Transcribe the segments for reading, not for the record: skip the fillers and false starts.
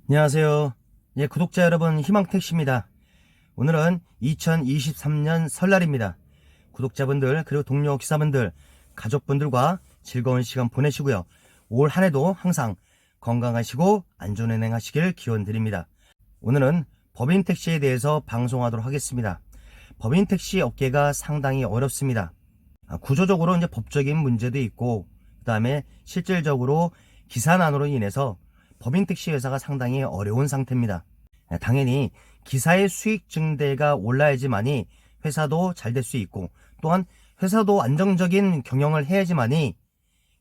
안녕하세요. 예, 구독자 여러분, 희망택시입니다. 오늘은 2023년 설날입니다. 구독자분들 그리고 동료 기사분들, 가족분들과 즐거운 시간 보내시고요. 올 한 해도 항상 건강하시고 안전운행 하시길 기원드립니다. 오늘은 법인택시에 대해서 방송하도록 하겠습니다. 법인택시 업계가 상당히 어렵습니다. 구조적으로 이제 법적인 문제도 있고, 그 다음에 실질적으로 기사난으로 인해서 법인택시 회사가 상당히 어려운 상태입니다. 당연히 기사의 수익 증대가 올라야지만이 회사도 잘 될 수 있고, 또한 회사도 안정적인 경영을 해야지만이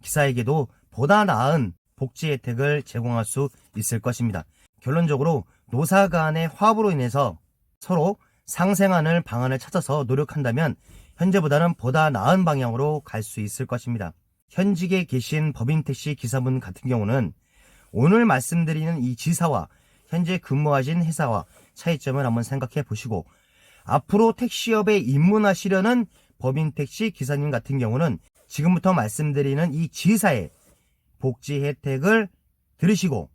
기사에게도 보다 나은 복지 혜택을 제공할 수 있을 것입니다. 결론적으로 노사 간의 화합으로 인해서 서로 상생하는 방안을 찾아서 노력한다면 현재보다는 보다 나은 방향으로 갈 수 있을 것입니다. 현직에 계신 법인택시 기사분 같은 경우는 오늘 말씀드리는 이 지사와 현재 근무하신 회사와 차이점을 한번 생각해 보시고, 앞으로 택시업에 입문하시려는 법인택시 기사님 같은 경우는 지금부터 말씀드리는 이 지사의 복지 혜택을 들으시고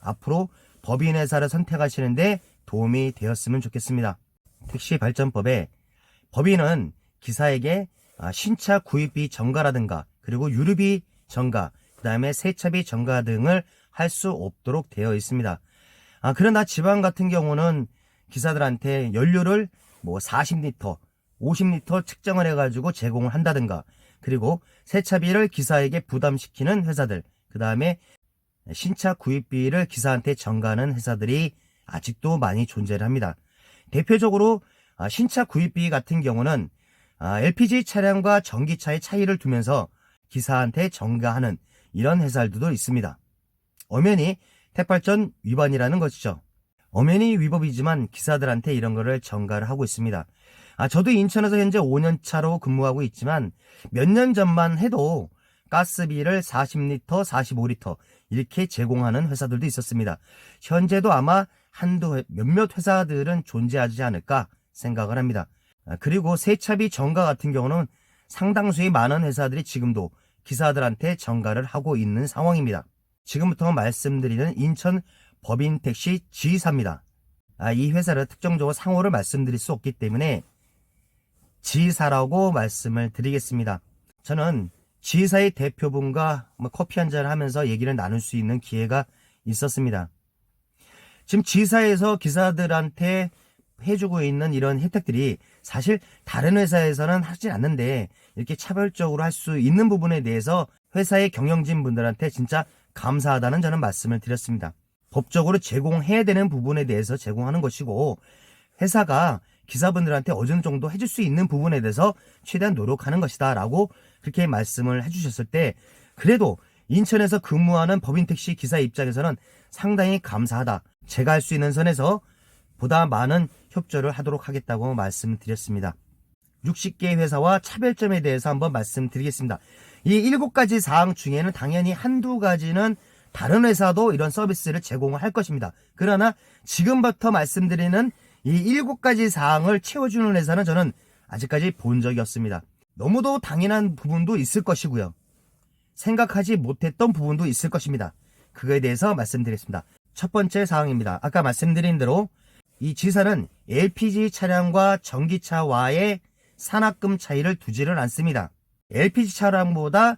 앞으로 법인회사를 선택하시는데 도움이 되었으면 좋겠습니다. 택시발전법에 법인은 기사에게 신차 구입비 전가라든가 그리고 유류비 전가, 그 다음에 세차비 전가 등을 할 수 없도록 되어 있습니다. 그러나 지방 같은 경우는 기사들한테 연료를 40리터, 50리터 측정을 해가지고 제공을 한다든가, 그리고 세차비를 기사에게 부담시키는 회사들, 그 다음에 신차 구입비를 기사한테 전가하는 회사들이 아직도 많이 존재를 합니다. 대표적으로 신차 구입비 같은 경우는 LPG 차량과 전기차의 차이를 두면서 기사한테 전가하는 이런 회사들도 있습니다. 엄연히 택발전 위반이라는 것이죠. 엄연히 위법이지만 기사들한테 이런 거를 전가를 하고 있습니다. 저도 인천에서 현재 5년차로 근무하고 있지만 몇 년 전만 해도 가스비를 40리터, 45리터 이렇게 제공하는 회사들도 있었습니다. 현재도 아마 몇몇 회사들은 존재하지 않을까 생각을 합니다. 그리고 세차비 전가 같은 경우는 상당수의 많은 회사들이 지금도 기사들한테 전가를 하고 있는 상황입니다. 지금부터 말씀드리는 인천 법인택시 지사입니다. 이 회사를 특정적으로 상호를 말씀드릴 수 없기 때문에 지사라고 말씀을 드리겠습니다. 저는 지사의 대표분과 커피 한잔을 하면서 얘기를 나눌 수 있는 기회가 있었습니다. 지금 지사에서 기사들한테 해주고 있는 이런 혜택들이 사실 다른 회사에서는 하지 않는데 이렇게 차별적으로 할 수 있는 부분에 대해서 회사의 경영진 분들한테 진짜 감사하다는 저는 말씀을 드렸습니다. 법적으로 제공해야 되는 부분에 대해서 제공하는 것이고, 회사가 기사분들한테 어느 정도 해줄 수 있는 부분에 대해서 최대한 노력하는 것이다 라고 그렇게 말씀을 해주셨을 때, 그래도 인천에서 근무하는 법인택시 기사 입장에서는 상당히 감사하다, 제가 할 수 있는 선에서 보다 많은 협조를 하도록 하겠다고 말씀드렸습니다. 60개 회사와 차별점에 대해서 한번 말씀드리겠습니다. 이 7가지 사항 중에는 당연히 한두 가지는 다른 회사도 이런 서비스를 제공을 할 것입니다. 그러나 지금부터 말씀드리는 이 7가지 사항을 채워주는 회사는 저는 아직까지 본 적이 없습니다. 너무도 당연한 부분도 있을 것이고요, 생각하지 못했던 부분도 있을 것입니다. 그거에 대해서 말씀드리겠습니다. 첫 번째 사항입니다. 아까 말씀드린 대로 이 지사는 LPG 차량과 전기차와의 산악금 차이를 두지를 않습니다. LPG 차량보다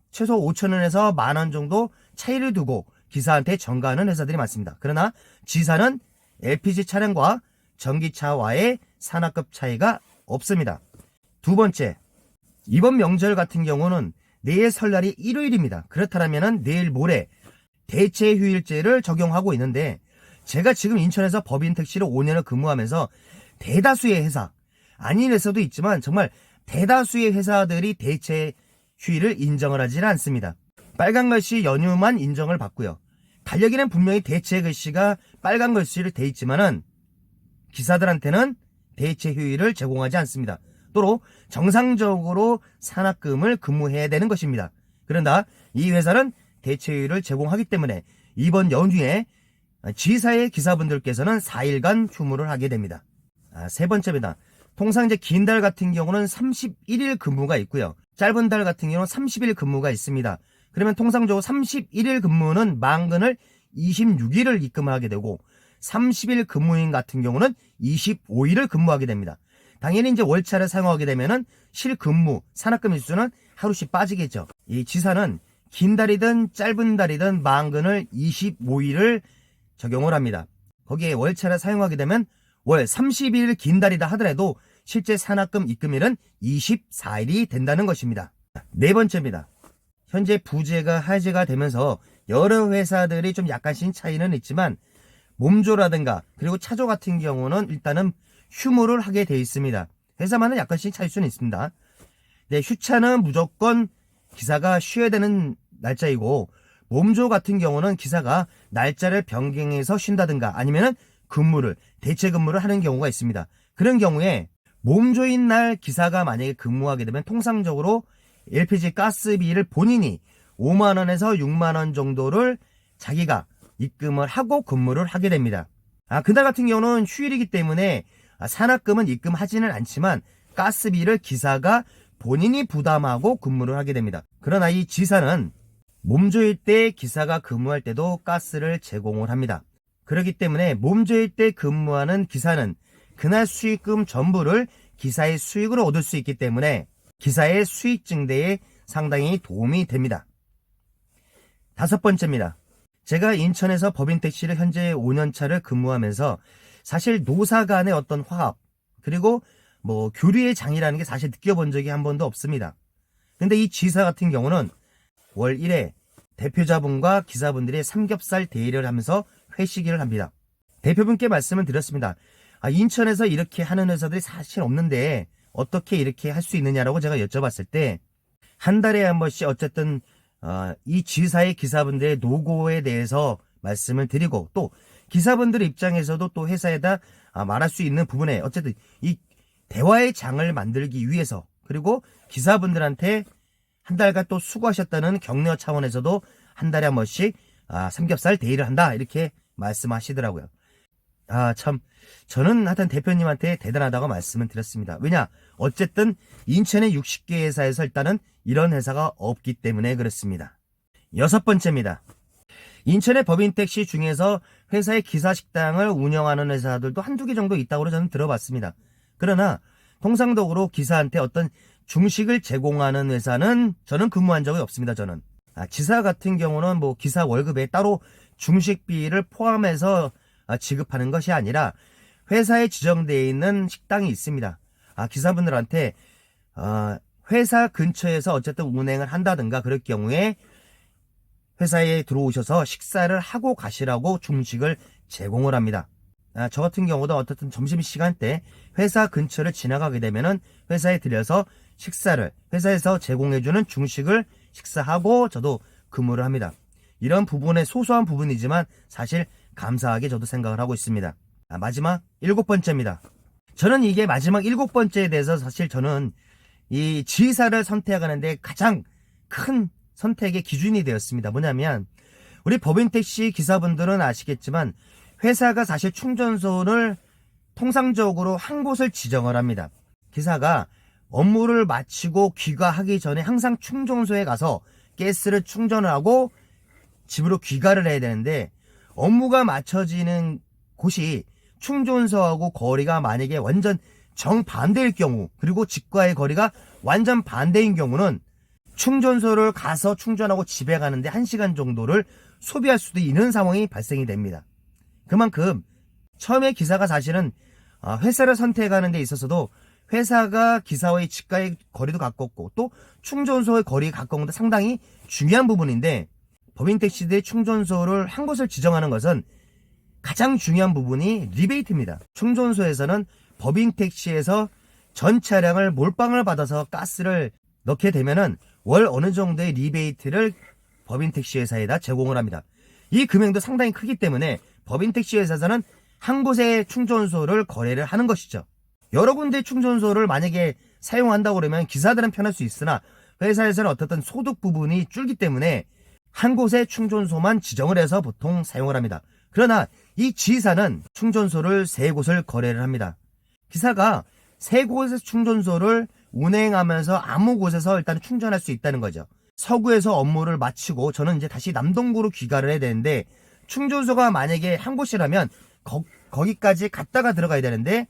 최소 5,000원에서 10,000원 정도 차이를 두고 기사한테 전가하는 회사들이 많습니다. 그러나 지사는 LPG 차량과 전기차와의 산악금 차이가 없습니다. 두 번째, 이번 명절 같은 경우는 내일 설날이 일요일입니다. 그렇다면 내일 모레 대체 휴일제를 적용하고 있는데, 제가 지금 인천에서 법인택시를 5년을 근무하면서 대다수의 회사, 아닌 회사도 있지만 정말 대다수의 회사들이 대체 휴일을 인정을 하지는 않습니다. 빨간 글씨 연휴만 인정을 받고요, 달력에는 분명히 대체 글씨가 빨간 글씨로 돼 있지만은 기사들한테는 대체 휴일을 제공하지 않습니다. 또 정상적으로 산악금을 근무해야 되는 것입니다. 그런다 이 회사는 대체 휴일을 제공하기 때문에 이번 연휴에 지사의 기사분들께서는 4일간 휴무를 하게 됩니다. 세 번째입니다. 통상 이제 긴 달 같은 경우는 31일 근무가 있고요, 짧은 달 같은 경우는 30일 근무가 있습니다. 그러면 통상적으로 31일 근무는 만근을 26일을 입금을 하게 되고 30일 근무인 같은 경우는 25일을 근무하게 됩니다. 당연히 이제 월차를 사용하게 되면은 실근무, 산학금 일수는 하루씩 빠지겠죠. 이 지사는 긴 달이든 짧은 달이든 만근을 25일을 적용을 합니다. 거기에 월차를 사용하게 되면 월 30일 긴 달이다 하더라도 실제 산학금 입금일은 24일이 된다는 것입니다. 네 번째입니다. 현재 부재가 해제가 되면서 여러 회사들이 좀 약간씩 차이는 있지만 몸조라든가 그리고 차조 같은 경우는 일단은 휴무를 하게 돼 있습니다. 회사마다 약간씩 차일 수는 있습니다. 네, 휴차는 무조건 기사가 쉬어야 되는 날짜이고 몸조 같은 경우는 기사가 날짜를 변경해서 쉰다든가 아니면은 근무를 대체 근무를 하는 경우가 있습니다. 그런 경우에 몸조인 날 기사가 만약에 근무하게 되면 통상적으로 LPG 가스비를 본인이 5만원에서 6만원 정도를 자기가 입금을 하고 근무를 하게 됩니다. 그날 같은 경우는 휴일이기 때문에 산학금은 입금하지는 않지만 가스비를 기사가 본인이 부담하고 근무를 하게 됩니다. 그러나 이 지사는 몸조일 때 기사가 근무할 때도 가스를 제공을 합니다. 그렇기 때문에 몸조일 때 근무하는 기사는 그날 수익금 전부를 기사의 수익으로 얻을 수 있기 때문에 기사의 수익 증대에 상당히 도움이 됩니다. 다섯 번째입니다. 제가 인천에서 법인택시를 현재 5년차를 근무하면서 사실 노사 간의 어떤 화합 그리고 교류의 장이라는 게 사실 느껴본 적이 한 번도 없습니다. 근데 이 지사 같은 경우는 월 1회 대표자분과 기사분들의 삼겹살 대회를 하면서 회식을 합니다. 대표분께 말씀을 드렸습니다. 인천에서 이렇게 하는 회사들이 사실 없는데 어떻게 이렇게 할 수 있느냐라고 제가 여쭤봤을 때 한 달에 한 번씩 어쨌든 이 지사의 기사분들의 노고에 대해서 말씀을 드리고 또 기사분들 입장에서도 또 회사에다 말할 수 있는 부분에 어쨌든 이 대화의 장을 만들기 위해서 그리고 기사분들한테 한 달간 또 수고하셨다는 격려 차원에서도 한 달에 한 번씩 삼겹살 데이를 한다 이렇게 말씀하시더라고요. 참 저는 하여튼 대표님한테 대단하다고 말씀을 드렸습니다. 왜냐 어쨌든 인천의 60개 회사에서 일단은 이런 회사가 없기 때문에 그렇습니다. 여섯 번째입니다. 인천의 법인택시 중에서 회사의 기사식당을 운영하는 회사들도 한두 개 정도 있다고 저는 들어봤습니다. 그러나 통상적으로 기사한테 어떤 중식을 제공하는 회사는 저는 근무한 적이 없습니다. 저는 지사 같은 경우는 기사 월급에 따로 중식비를 포함해서 지급하는 것이 아니라 회사에 지정되어 있는 식당이 있습니다. 기사분들한테 회사 근처에서 어쨌든 운행을 한다든가 그럴 경우에 회사에 들어오셔서 식사를 하고 가시라고 중식을 제공을 합니다. 저 같은 경우도 어쨌든 점심시간 때 회사 근처를 지나가게 되면은 회사에 들려서 식사를 회사에서 제공해주는 중식을 식사하고 저도 근무를 합니다. 이런 부분에 소소한 부분이지만 사실 감사하게 저도 생각을 하고 있습니다. 마지막 7번째입니다. 저는 이게 마지막 7번째에 대해서 사실 저는 이 지사를 선택하는데 가장 큰 선택의 기준이 되었습니다. 뭐냐면 우리 법인택시 기사분들은 아시겠지만 회사가 사실 충전소를 통상적으로 한 곳을 지정을 합니다. 기사가 업무를 마치고 귀가하기 전에 항상 충전소에 가서 가스를 충전을 하고 집으로 귀가를 해야 되는데 업무가 마쳐지는 곳이 충전소하고 거리가 만약에 완전 정반대일 경우 그리고 집과의 거리가 완전 반대인 경우는 충전소를 가서 충전하고 집에 가는데 1시간 정도를 소비할 수도 있는 상황이 발생이 됩니다. 그만큼 처음에 기사가 사실은 회사를 선택하는 데 있어서도 회사가 기사와의 집과의 거리도 가깝고 또 충전소의 거리가 가까운 것도 상당히 중요한 부분인데 법인택시들의 충전소를 한 곳을 지정하는 것은 가장 중요한 부분이 리베이트입니다. 충전소에서는 법인택시에서 전 차량을 몰빵을 받아서 가스를 넣게 되면은 월 어느 정도의 리베이트를 법인택시 회사에다 제공을 합니다. 이 금액도 상당히 크기 때문에 법인택시 회사에서는 한 곳의 충전소를 거래를 하는 것이죠. 여러 군데 충전소를 만약에 사용한다고 그러면 기사들은 편할 수 있으나 회사에서는 어떻든 소득 부분이 줄기 때문에 한 곳의 충전소만 지정을 해서 보통 사용을 합니다. 그러나 이 지사는 충전소를 3곳을 거래를 합니다. 기사가 3곳의 충전소를 운행하면서 아무 곳에서 일단 충전할 수 있다는 거죠. 서구에서 업무를 마치고 저는 이제 다시 남동구로 귀가를 해야 되는데 충전소가 만약에 한 곳이라면 거기까지 갔다가 들어가야 되는데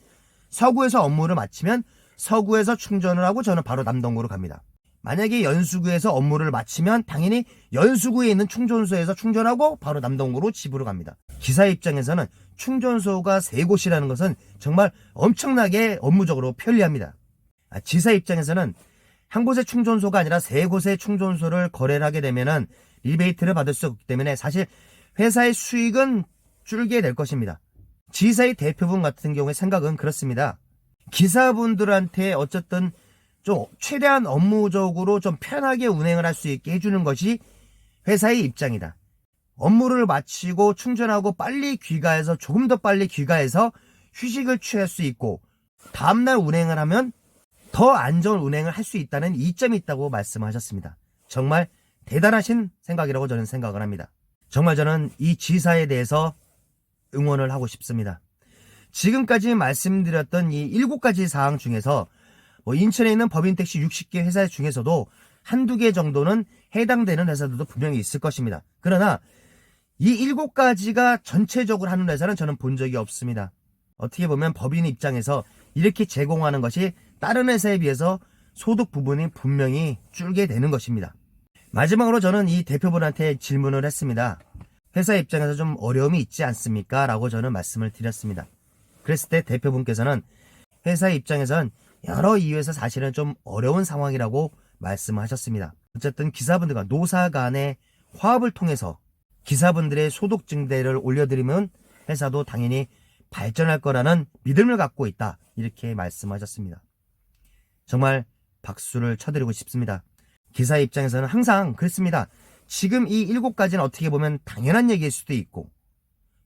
서구에서 업무를 마치면 서구에서 충전을 하고 저는 바로 남동구로 갑니다. 만약에 연수구에서 업무를 마치면 당연히 연수구에 있는 충전소에서 충전하고 바로 남동구로 집으로 갑니다. 기사 입장에서는 충전소가 3곳이라는 것은 정말 엄청나게 업무적으로 편리합니다. 지사 입장에서는 한 곳의 충전소가 아니라 3곳의 충전소를 거래를 하게 되면은 리베이트를 받을 수 없기 때문에 사실 회사의 수익은 줄게 될 것입니다. 지사의 대표분 같은 경우의 생각은 그렇습니다. 기사분들한테 어쨌든 좀 최대한 업무적으로 좀 편하게 운행을 할 수 있게 해주는 것이 회사의 입장이다. 업무를 마치고 충전하고 빨리 귀가해서 조금 더 빨리 귀가해서 휴식을 취할 수 있고 다음날 운행을 하면 더 안전 운행을 할 수 있다는 이점이 있다고 말씀하셨습니다. 정말 대단하신 생각이라고 저는 생각을 합니다. 정말 저는 이 지사에 대해서 응원을 하고 싶습니다. 지금까지 말씀드렸던 이 7가지 사항 중에서 인천에 있는 법인택시 60개 회사 중에서도 한두 개 정도는 해당되는 회사들도 분명히 있을 것입니다. 그러나 이 7가지가 전체적으로 하는 회사는 저는 본 적이 없습니다. 어떻게 보면 법인 입장에서 이렇게 제공하는 것이 다른 회사에 비해서 소득 부분이 분명히 줄게 되는 것입니다. 마지막으로 저는 이 대표분한테 질문을 했습니다. 회사 입장에서 좀 어려움이 있지 않습니까? 라고 저는 말씀을 드렸습니다. 그랬을 때 대표분께서는 회사 입장에선 여러 이유에서 사실은 좀 어려운 상황이라고 말씀하셨습니다. 어쨌든 기사분들과 노사 간의 화합을 통해서 기사분들의 소득 증대를 올려드리면 회사도 당연히 발전할 거라는 믿음을 갖고 있다. 이렇게 말씀하셨습니다. 정말 박수를 쳐드리고 싶습니다. 기사 입장에서는 항상 그렇습니다. 지금 이 7가지는 어떻게 보면 당연한 얘기일 수도 있고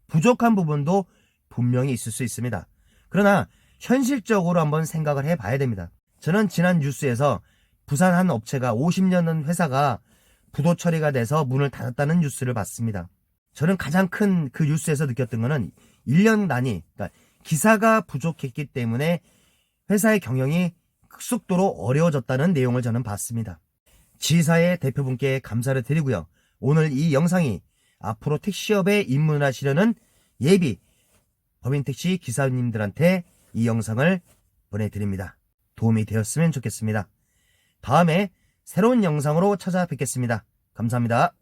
부족한 부분도 분명히 있을 수 있습니다. 그러나 현실적으로 한번 생각을 해봐야 됩니다. 저는 지난 뉴스에서 부산 한 업체가 50년 된 회사가 부도 처리가 돼서 문을 닫았다는 뉴스를 봤습니다. 저는 가장 큰 그 뉴스에서 느꼈던 거는 1년 단위, 그러니까 기사가 부족했기 때문에 회사의 경영이 급속도로 어려워졌다는 내용을 저는 봤습니다. 지사의 대표분께 감사를 드리고요. 오늘 이 영상이 앞으로 택시업에 입문하시려는 예비 법인택시 기사님들한테 이 영상을 보내드립니다. 도움이 되었으면 좋겠습니다. 다음에 새로운 영상으로 찾아뵙겠습니다. 감사합니다.